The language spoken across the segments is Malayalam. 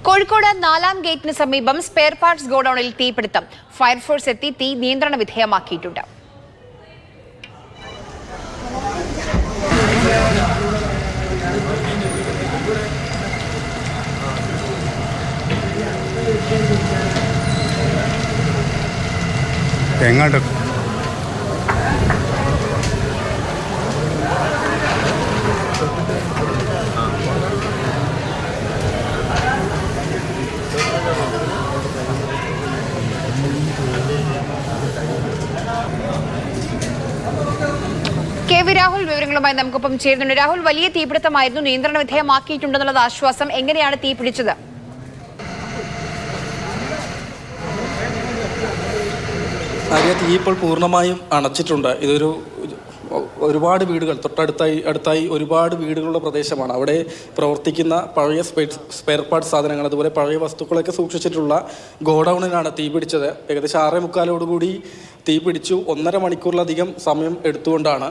കോഴിക്കോട് 4-ാം ഗേറ്റിന് സമീപം സ്പെയർ പാർട്സ് ഗോഡൌണിൽ തീപിടുത്തം. ഫയർഫോഴ്സ് എത്തി തീ നിയന്ത്രണ വിധേയമാക്കിയിട്ടുണ്ട്. KV രാഹുൽ വിവരങ്ങളുമായി നമുക്കൊപ്പം ചേരുന്നുണ്ട്. രാഹുൽ, വലിയ തീപിടുത്തമായിരുന്നു, നിയന്ത്രണ വിധേയമാക്കിയിട്ടുണ്ടെന്നുള്ളത് ആശ്വാസം. എങ്ങനെയാണ് തീ പിടിച്ചത്? തീ ഇപ്പോൾ പൂർണ്ണമായും അണച്ചിട്ടുണ്ട്. ഇതൊരു ഒരുപാട് വീടുകൾ അടുത്തായി ഒരുപാട് വീടുകളുള്ള പ്രദേശമാണ്. അവിടെ പ്രവർത്തിക്കുന്ന പഴയ സ്പെയർ പാർട്സ് സാധനങ്ങൾ, അതുപോലെ പഴയ വസ്തുക്കളൊക്കെ സൂക്ഷിച്ചിട്ടുള്ള ഗോഡൌണിലാണ് തീ പിടിച്ചത്. ഏകദേശം 6:45 തീ പിടിച്ചു. 1.5 മണിക്കൂറിലധികം സമയം എടുത്തുകൊണ്ടാണ്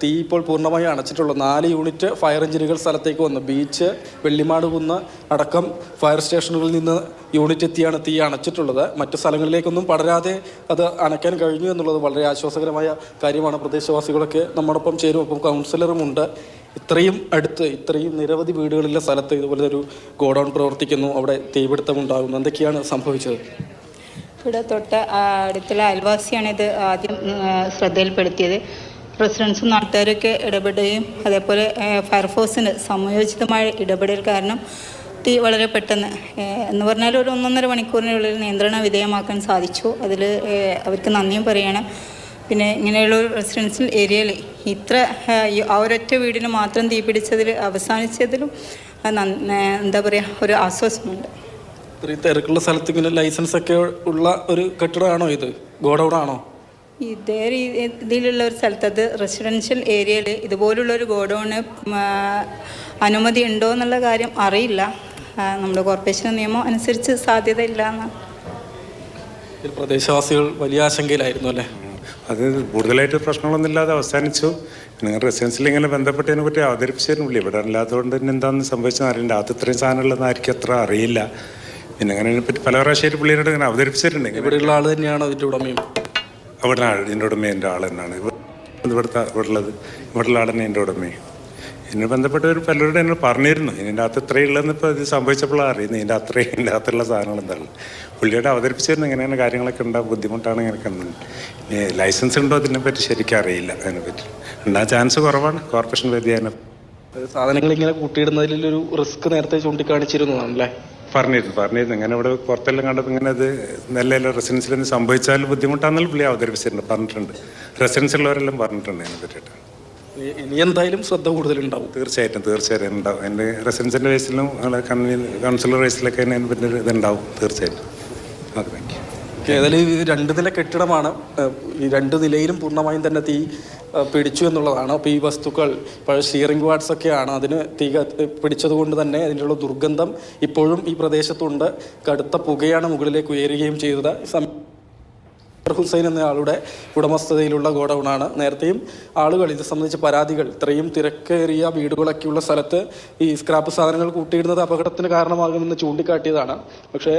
തീ ഇപ്പോൾ പൂർണ്ണമായി അണച്ചിട്ടുള്ളത്. 4 യൂണിറ്റ് ഫയർ എഞ്ചിനുകൾ സ്ഥലത്തേക്ക് വന്നു. ബീച്ച്, വെള്ളിമാട് കുന്ന് അടക്കം ഫയർ സ്റ്റേഷനുകളിൽ നിന്ന് യൂണിറ്റ് എത്തിയാണ് തീ അണച്ചിട്ടുള്ളത്. മറ്റു സ്ഥലങ്ങളിലേക്കൊന്നും പടരാതെ അത് അണയ്ക്കാൻ കഴിഞ്ഞു എന്നുള്ളത് വളരെ ആശ്വാസകരമായ കാര്യമാണ്. പ്രദേശവാസികളൊക്കെ നമ്മോടൊപ്പം ചേരും. ഒപ്പം കൗൺസിലറുമുണ്ട്. ഇത്രയും നിരവധി വീടുകളിലെ സ്ഥലത്ത് ഇതുപോലെ ഒരു ഗോഡൌൺ പ്രവർത്തിക്കുന്നു. അവിടെ തീപിടുത്തമുണ്ടാകുന്നു. എന്തൊക്കെയാണ് സംഭവിച്ചത്? ഇവിടെ തൊട്ട് അടുത്തുള്ള അയൽവാസിയാണ് ഇത് ആദ്യം ശ്രദ്ധയിൽപ്പെടുത്തിയത്. റെസിഡൻസും നാട്ടുകാരൊക്കെ ഇടപെടുകയും അതേപോലെ ഫയർഫോഴ്സിന് സമയോചിതമായ ഇടപെടൽ കാരണം തീ വളരെ പെട്ടെന്ന് എന്ന് പറഞ്ഞാൽ ഒരു 1.5 മണിക്കൂറിനുള്ളിൽ നിയന്ത്രണ വിധേയമാക്കാൻ സാധിച്ചു. അതിൽ അവർക്ക് നന്ദിയും പറയണം. പിന്നെ ഇങ്ങനെയുള്ള ഒരു റെസിഡൻഷ്യൽ ഏരിയയിൽ ഇത്ര ഒരൊറ്റ വീടിന് മാത്രം തീ പിടിച്ചതിൽ അവസാനിച്ചതിലും എന്താ പറയുക, ഒരു ആശ്വാസമുണ്ട്. ഇത്രയും തിരക്കുള്ള സ്ഥലത്ത് ഇങ്ങനെ ലൈസൻസ് ഒക്കെ ഉള്ള ഒരു കെട്ടിടമാണോ ഇത്? ഗോഡൌൺ ആണോ? ഇതേ രീതിയിലുള്ള ഒരു സ്ഥലത്ത്, അത് റെസിഡൻഷ്യൽ ഏരിയയിൽ ഇതുപോലുള്ളൊരു ഗോഡൌണ് അനുമതി ഉണ്ടോ എന്നുള്ള കാര്യം അറിയില്ല. നമ്മുടെ കോർപ്പറേഷൻ നിയമം അനുസരിച്ച് സാധ്യത ഇല്ല എന്നാണ്. പ്രദേശവാസികൾ വലിയ ആശങ്കയിലായിരുന്നു അല്ലേ? അത് കൂടുതലായിട്ട് പ്രശ്നങ്ങളൊന്നും ഇല്ലാതെ അവസാനിച്ചു. നിങ്ങൾ റെസിഡൻസിൽ ഇങ്ങനെ ബന്ധപ്പെട്ടതിനെ പറ്റി അവതരിപ്പിച്ചിരുന്നില്ല. ഇവിടെ അല്ലാത്തതുകൊണ്ട് തന്നെ എന്താണെന്ന് സംഭവിച്ചെന്ന് അറിയില്ല. അത് ഇത്രയും സാധനമുള്ളതെന്ന് ആയിരിക്കും അത്ര അറിയില്ല. പിന്നെ അങ്ങനെ അതിനെപ്പറ്റി പല പ്രാവശ്യമായിട്ട് പിള്ളേരോട് ഇങ്ങനെ അവതരിപ്പിച്ചിട്ടുണ്ട്. ഇവിടെയുള്ള ആൾ തന്നെയാണ് അതിൻ്റെ ഉടമയും? അവിടെ ഇതിൻ്റെ ഉടമയും എൻ്റെ ആൾ തന്നെയാണ്. ഇവിടെയുള്ള ആൾ തന്നെ എൻ്റെ ഉടമയും. എന്നെ ബന്ധപ്പെട്ടവർ പലരോടും എന്നോട് പറഞ്ഞിരുന്നു ഇതിൻ്റെ അകത്ത് ഇത്രയുള്ളതെന്ന്. ഇപ്പോൾ ഇത് സംഭവിച്ചപ്പോഴാണ് അറിയുന്നത് ഇതിൻ്റെ അകത്തുള്ള സാധനങ്ങൾ എന്താണ്. പുള്ളിയോട് അവതരിപ്പിച്ചിരുന്നു ഇങ്ങനെയാണ് കാര്യങ്ങളൊക്കെ ഉണ്ടാകും, ബുദ്ധിമുട്ടാണ് ഇങ്ങനെ കണ്ടത്. ഇനി ലൈസൻസ് ഉണ്ടോ അതിനെപ്പറ്റി ശരിക്കും അറിയില്ല. അതിനെപ്പറ്റി ഉണ്ടാകാൻ ചാൻസ് കുറവാണ്. കോർപ്പറേഷൻ വ്യതിയാനം സാധനങ്ങൾ ഇങ്ങനെ കൂട്ടിയിടുന്നതിലൊരു റിസ്ക് നേരത്തെ ചൂണ്ടിക്കാണിച്ചിരുന്നതാണല്ലേ? പറഞ്ഞിരുന്നു ഇങ്ങനെ ഇവിടെ പുറത്തെല്ലാം കണ്ടപ്പോൾ ഇങ്ങനെ അത് നല്ല റെസിഡൻസിൽ നിന്ന് സംഭവിച്ചാൽ ബുദ്ധിമുട്ടാണെന്നുള്ള പുള്ളി അവതരിപ്പിച്ചിട്ടുണ്ട്, പറഞ്ഞിട്ടുണ്ട്. റെസിഡൻസിലുള്ളവരെല്ലാം പറഞ്ഞിട്ടുണ്ട് അതിനെ പറ്റിയിട്ട്. ഇനി എന്തായാലും ശ്രദ്ധ കൂടുതലുണ്ടാവും. തീർച്ചയായിട്ടും ഉണ്ടാവും. എൻ്റെ റെസിഡൻസിൻ്റെ വയസ്സിലും കൗൺസിലർ വയസ്സിലൊക്കെ അതിനെ പറ്റി ഇതുണ്ടാവും തീർച്ചയായിട്ടും. Okay, thank you. ഏതായാലും 2 നില കെട്ടിടമാണ്. ഈ 2 നിലയിലും പൂർണ്ണമായും തന്നെ തീ പിടിച്ചു എന്നുള്ളതാണ്. അപ്പോൾ ഈ വസ്തുക്കൾ പഴയ സ്റ്റീറിംഗ് വാർഡ്സ് ഒക്കെയാണ്. അതിന് തീ പിടിച്ചതുകൊണ്ട് തന്നെ അതിനുള്ള ദുർഗന്ധം ഇപ്പോഴും ഈ പ്രദേശത്തുണ്ട്. കടുത്ത പുകയാണ് മുകളിലേക്ക് ഉയരുകയും ചെയ്തത്. ഹുസൈൻ എന്ന ആളുടെ ഉടമസ്ഥതയിലുള്ള ഗോഡൌണാണ്. നേരത്തെയും ആളുകൾ ഇത് സംബന്ധിച്ച പരാതികൾ, ഇത്രയും തിരക്കേറിയ വീടുകളൊക്കെയുള്ള സ്ഥലത്ത് ഈ സ്ക്രാപ്പ് സാധനങ്ങൾ കൂട്ടിയിടുന്നത് അപകടത്തിന് കാരണമാകുമെന്ന് ചൂണ്ടിക്കാട്ടിയതാണ്. പക്ഷേ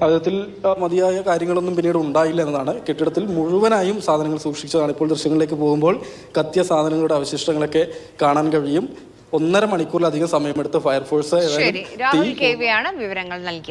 അതിൽ മതിയായ കാര്യങ്ങളൊന്നും പിന്നീട് ഉണ്ടായില്ല എന്നതാണ്. കെട്ടിടത്തിൽ മുഴുവനായും സാധനങ്ങൾ സൂക്ഷിച്ചതാണ്. ഇപ്പോൾ ദൃശ്യങ്ങളിലേക്ക് പോകുമ്പോൾ കത്തിയ സാധനങ്ങളുടെ അവശിഷ്ടങ്ങളൊക്കെ കാണാൻ കഴിയും. 1.5 മണിക്കൂറിലധികം സമയമെടുത്ത് ഫയർഫോഴ്സ് രാഹുൽ KV ആണ് വിവരങ്ങൾ നൽകിയത്.